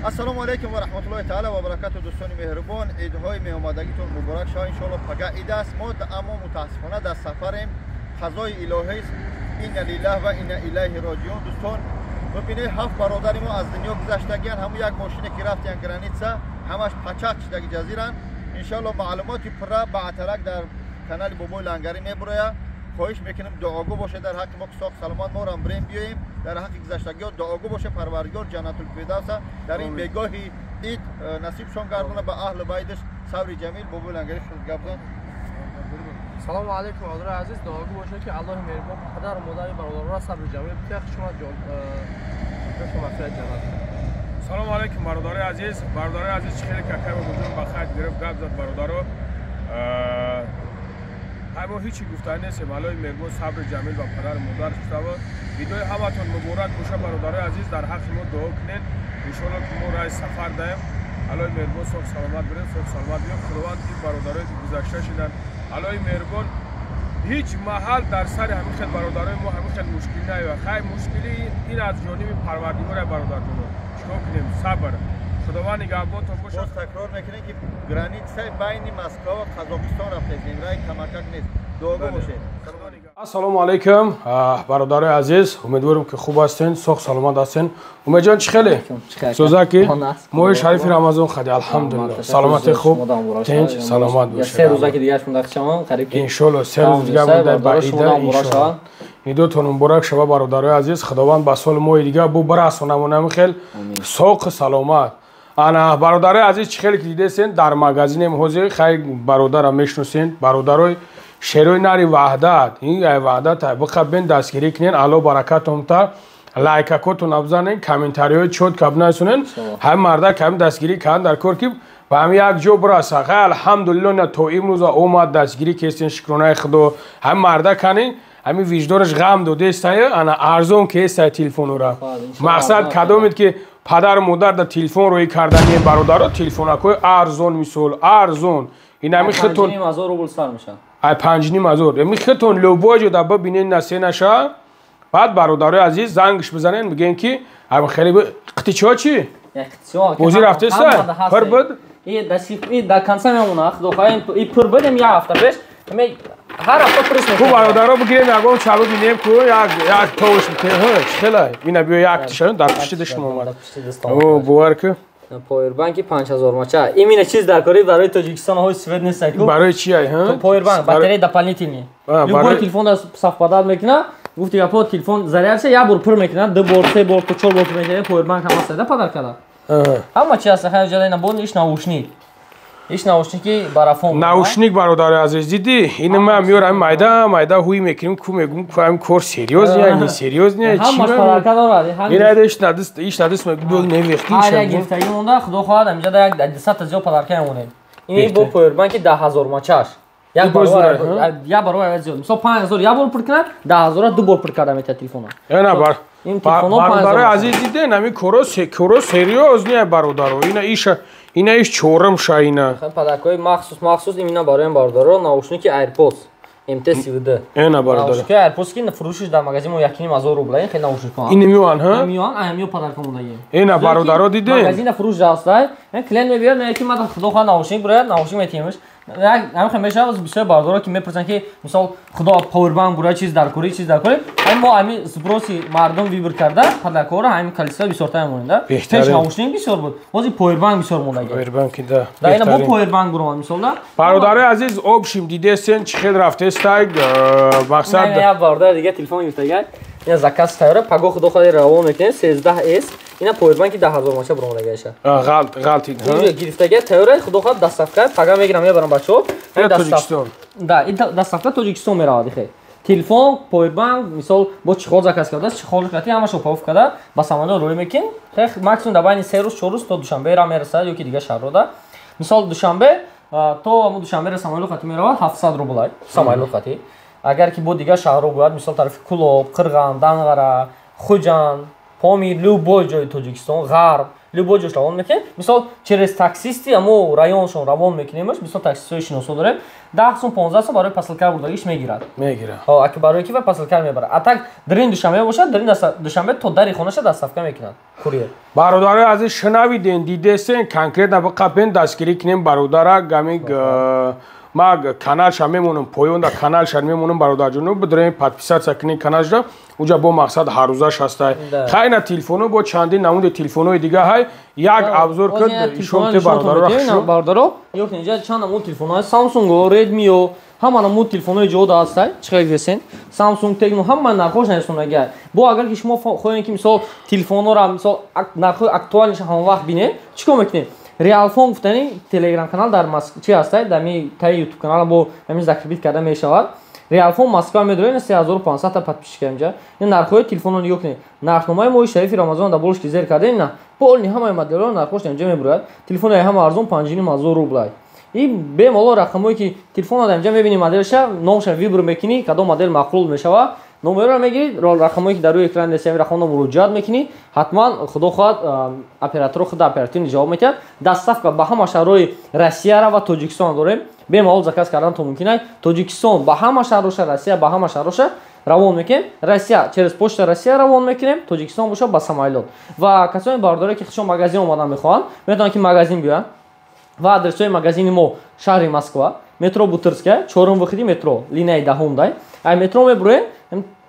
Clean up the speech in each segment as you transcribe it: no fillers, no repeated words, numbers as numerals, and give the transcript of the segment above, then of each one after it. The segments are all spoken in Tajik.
السلام علیکم و رحمت الله تعالی و برکاته دوستان مهربان. عیدهای میامدگیتون مبارک شه. ان شاء الله پگاه عید است. ما اما متاسفانه در سفریم. قضای الهی است. این لله و این الیه راجعون. دوستان ببینید 7 برادر ما از دنیا گذشتگیان. هم یک ماشین که رفتن گرانیتسا همش پچاک شدگی جزیران. ان شاء الله معلوماتی پر بعترک در کانال بابای لنگری میبره. خواهش میکنم دعاگو باشه در حق ما که ساخت سلامت ما را بریم بیاییم. در حق گذشتگیان دعاگو باشه. پروردگار جنت الفردوس در این بگاهی عید نصیبشون گردونه به اهل بیتش. صبر جمیل بابای لنگری خود گفتن. سلام علیکم حضرت عزیز. دعاگو باشه که الله مهربان پدر و مادر برادر را صبر جمیل بده. شما شما خیر جنت. سلام علیکم برادر عزیز. برادر عزیز خیلی کاکای و بزرگ بخیر گرفت گپ زد برادرو. ما هیچی گفتن نیست. الله مهربان صبر جمیل و پدر و مادر شما ویدیو همتون مبارک باشه برادر عزیز. در حق ما دعا کنین ان شاء الله که ما راه سفر داریم. الله مهربان صحت سلامت بریم. صحت سلامت بیام. خداوند این برادرای که گذشته شدن الله مهربان هیچ محل در سر همین خیلی برادرای ما همین خیلی مشکل نیست. خیلی مشکلی این از جانب پروردگار برادر ما. چیکار کنیم؟ صبر. خداوند نگهبانتون باشه. باز تکرار میکنیم که گرانیتسا بین مسکو و قزاقستان رفته این راه کماکک نیست. دعاگو باشه. السلام علیکم برادر عزیز. امیدوارم که خوب هستین. سوخ سلامت هستین. امید جان چی خیلی؟ سوزاکی ماه شریف رمضان خدای الحمدلله سلامت خوب تنج سلامت باشه. سه روزه که دیگه مونده شما قریب ان شاء الله سه روز دیگه مونده با عید ان شاء الله. نیدوتون مبارک شما برادر عزیز. خداوند با سال ماه دیگه بو برسونمون خیلی سوخ سلامت. انا برادر عزیز چی خیلی دیدین در مغازین موزه خیلی برادرم میشناسین. برادرای شروع ناری وحدت این وحدت بخبن دستگیری کنین. الله برکاتم تا لایک کوتون ابزانین کامنتاریو چوت کبنا سنن هم مردا کم دستگیری کردن در کار کی و هم یک جو براسا الحمدلله نه تو امروز اومد دستگیری کردین شکرانه خدا. هم مردا کنین همین وجدانش غم دو دستای انا ارزون که است تلفن را مقصد کدومید که پدر مادر در تلفن روی کردن برادر تلفن کوی ارزون مثال ارزون این همین خطون 5000 روبل سر میشه. ای 5000 می خطون لوباجو دا ببینین نسه نشه. بعد برادر عزیز زنگش بزنین میگن که هم خیلی قطیچا چی بوزی رفته است پر بود این دستی دا کنسم اون اخ دو خوایم این پر بدم یه هفته پیش می هر هفته پرس میکنم. تو برادرها بگیریم یگام چالو بینیم کو یک توش میکنه ها خیلی اینا بیا یک تشون در پشت دشم اومد. او بوارک پاور بانکی 5000 ماچا این چیز در کاری برای تاجیکستان های سوئد نیست کو برای چی ها پاور بانک باتری دپالنیتینی любой телефон да совпадает мекна гуфти я по телефон зарядся я бур пур мекна 2 бор 3 бор 4 бор мекна паवर банк ҳам аст да падар када ҳама чи аст ҳай ҷалай на бон иш наушник барафон наушник бародар азиз диди ин ма миёрам майда майда ҳуй мекунем ку мегум ку ҳам кор серьёз я не серьёз не чи падар када дорад ин айда иш надис мегум не вехти ҳар як гирифтаги монда худо хоҳад амҷа да як 200 тиҷо падар кай монем ин бо паवर банки 10000 мачаш як барои зиёд мисол 5000 я бор пур кунад 10000 ду бор пур карда мета телефона ина бародари азиз диден ҳамин коро серьёз не бародаро ина иш чорам шаина падакои махсус именно барои бародаро наушники AirPods MT32 ина барадар наушники AirPods ки фурӯшиш дар магазин мо 1500 рубла ин хеле наушникон ин миён ҳа миён аямиё падаркон будаем ина бародаро диден магазин фурӯш даста клиент мебиёд меки мада худо хоҳад наушник бурад наушник метимиш ҳам хемеша аз бисёр бародаро ки мепурсанд ки мисол худо павербанк бурад чиз дар кори ҳам мо ами спроси мардум вибр карда падакора ҳами калиста бисёртар монда теж наушник бисёр буд бози павербанк бисёр монда павербанки да да ина бо павербанк бурам мисол да бародари азиз обшим дидесен чӣ хел рафтестаг мақсад я бардар дига телефон гирифтага ина заказ тайёра паго худо хоҳад равон мекунем 13s ина павербанки 10000 маша буромадагаша ғалти гирифтага тайёра худо хоҳад дастафка пага мегирам мебарам бачаҳо тоҷикистон да ин дастафка тоҷикистон меравад ихе телефон павербанк мисол бо чихол заказ кардааст чихол кати ҳамашо паф карда ба самолот рӯй мекин максимум дар байни 3 рӯз 4 рӯз то душанбе мерасад ёки дига шаҳррода мисол душанбе то мо душанбе самолот кати меравад 700 рублай самолот кати агар ки бо дига шаҳрро бояд мисол тарафи кулоб қирған данғара хуҷанд помир любой ҷои тоҷикистон ғарб любой ҷош равон мекунем. Мисол через таксисти амо районшон равон мекунемш, мисол таксистои шиносо дорем 10 сум 15 сум барои паслкар бурдагиш мегирад. Аки барои ки ва паслкар мебарад. А так дар ин душанбе бошад, дар ин душанбе то дари хонаша доставка мекунад. Курьер. Бародари азиз шунавиден, дидесен конкретно бақапен дастгирӣ кунем бародара гами ма каналша мемонам поёнда каналша мемонам бародарҷоно бидорем подписатсия кунем каналша уҷа бо мақсад ҳаррӯзаш ҳастай хайна телефоно бо чандин намуди телефонои дига ҳай як абзор кад ишонте бародаро ёк инҷа чанд намуд телефоно Samsung Redmi ҳама намуд телефонои ҷода ҳастай чиқар десен Samsung Tecno ҳама нархош нарасонага бо агар ки шумо хоҳем ки мисол телефонора мисол нархои актуалиша ҳама вақт бинем чикор мекунем Realphone гуфтани Telegram канал дар Москва чи ҳастай дами таи YouTube канал бо ҳамин закрбит карда мешавад Realphone Москва медорем 3500 та подписчик инҷа ин нархои телефонони ёк не нархномаи мои шарифи Рамазон да болш ки зер кардем на полни ҳамаи моделҳо нархош инҷа мебурад телефони ҳама арзон 5000 рубл и бемало рақамое ки телефона инҷа мебинӣ моделша номша вибр мекунӣ кадом модел мақбул мешава номерро мегирӣ рақамое ки дар рӯи экран дестами рақамно муроҷиат мекунӣ ҳатман худо хоҳад оператор худ оперативни ҷавоб метиҳад доставка ба ҳама шаҳрҳои Россияра ва Тоҷикистон дорем бемало заказ кардан то мумкин Тоҷикистон ба ҳама шаҳроша Россия ба ҳама шаҳроша равон мекунем Россия через почта Россия равон мекунем Тоҷикистон боша ба самолёт ва касони бародаре ки худшон магазин омадан мехоҳанд метавонанд ки магазин биёянд ва адресои магазини мо шаҳри Москва метро Бутырская 4-ум выходи метро линияи 10-ум дай ай метро мебурем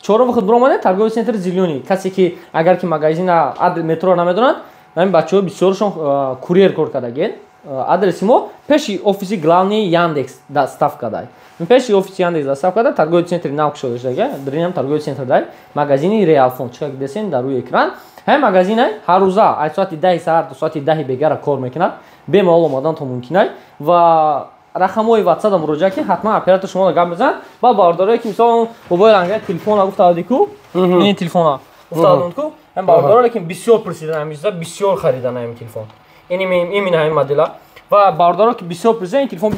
4-ум выход буромаде торговый центр Зелёний касе ки агар ки магазина метро намедонад ҳамин бачаҳо бисёршон курьер кор кардаген адреси мо пеши офиси главни Яндекс доставка дай пеши офиси Яндекс доставка дай торговый центри навкшо дашдаге дринам торговый центр дай магазини Realphone чиқа десен дар рӯи экран ҳамин магазина ҳар рӯза аз соати 10 саат до соати 10 бегара кор мекунад бемалол омадан то мумкин ва рақамҳои WhatsApp да муроҷиат ки ҳатман оператор шумо гап мезанад ба бародаре ки мисол мобайл ангар телефона гуфтавадику ин телефона гуфтавадику ҳам бародаре ки бисёр пурсидан ҳамиза бисёр харидан ҳамин телефон имин ҳамин модела ва бародаре ки бисёр пурсидан ин телефон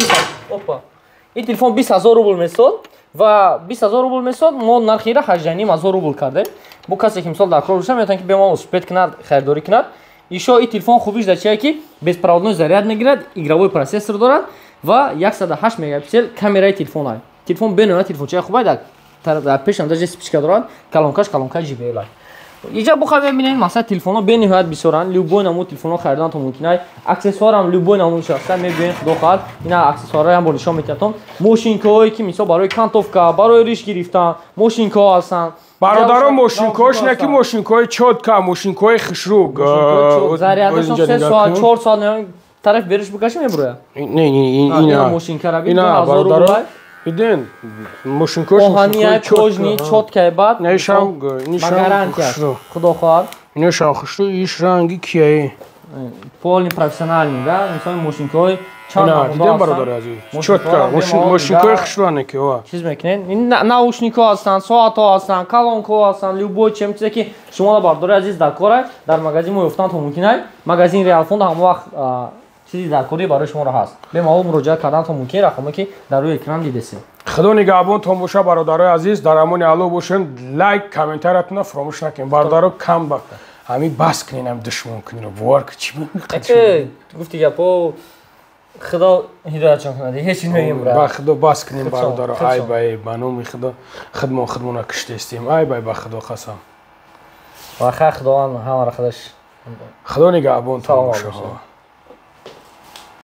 20000 рубл месод ва 20000 рубл месод мо нархира 18500 рубл кардем бо касе ки мисол дар кор боша метавонад ки бемалол спед кунад харидорӣ кунад ишо ин телефон хубиш дар чия ки беспроводной заряд мегирад игровой процессор дорад ва 108 мегапиксел камераи телефон телефон беноҳоят телефончаи хубай дар пешам даже спичка дорад калонкаш JBL иҷа бухоем бибинем масъала телефонҳо бениҳоят бисёранд любой намуд телефонҳо харидан то мумкин аксессуарам любой намуд шахса мебинед худо хоҳад ина аксессуарам бо нишон метиҳам мошинкаҳое ки мисол барои кантовка барои риш гирифтан мошинкаҳо ҳастанд бародаро мошинкаҳош не ки мошинкаҳои чотка мошинкаҳои хушрук зарядашон 3 соат 4 соат тараф бериш бикаши мебурояд не ина мошинкара бин ина бародаро иден мошинкаҳош оҳания кожни чоткаи бад нешам гарантия худо хоҳад нешам хушру иш ранги кияи полни профессиональни да мисол мошинкаҳои иден бародаро азиз чотка мошинкаҳои хушруане ки ва чиз мекунед наушникҳо ҳастанд соатҳо ҳастанд калонкаҳо ҳастанд любой чем чизе ки шумо бародари азиз дар кор дар магазин мо ёфтан то мумкин магазин Realphone ҳама вақт чизи даркорӣ барои шуморо ҳаст бемалол муроҷиат кардан то мумкин рақаме ки дар рӯи экран дидесем худо нигаҳбонтон боша бародарои азиз дар амони алло бошен лайк комментариятона фаромӯш накунед бародаро кам ба ҳамин бас кунед ҳам душмон кунед бовар ки чӣ гуфти гапо худо ҳидоятшон кунад ҳеч чиз ба худо бас кунем бародаро ай бай ба номи худо худмона киштестем ай бай ба худо қасам ва худованд ҳамаро худош худо нигаҳбонтон боша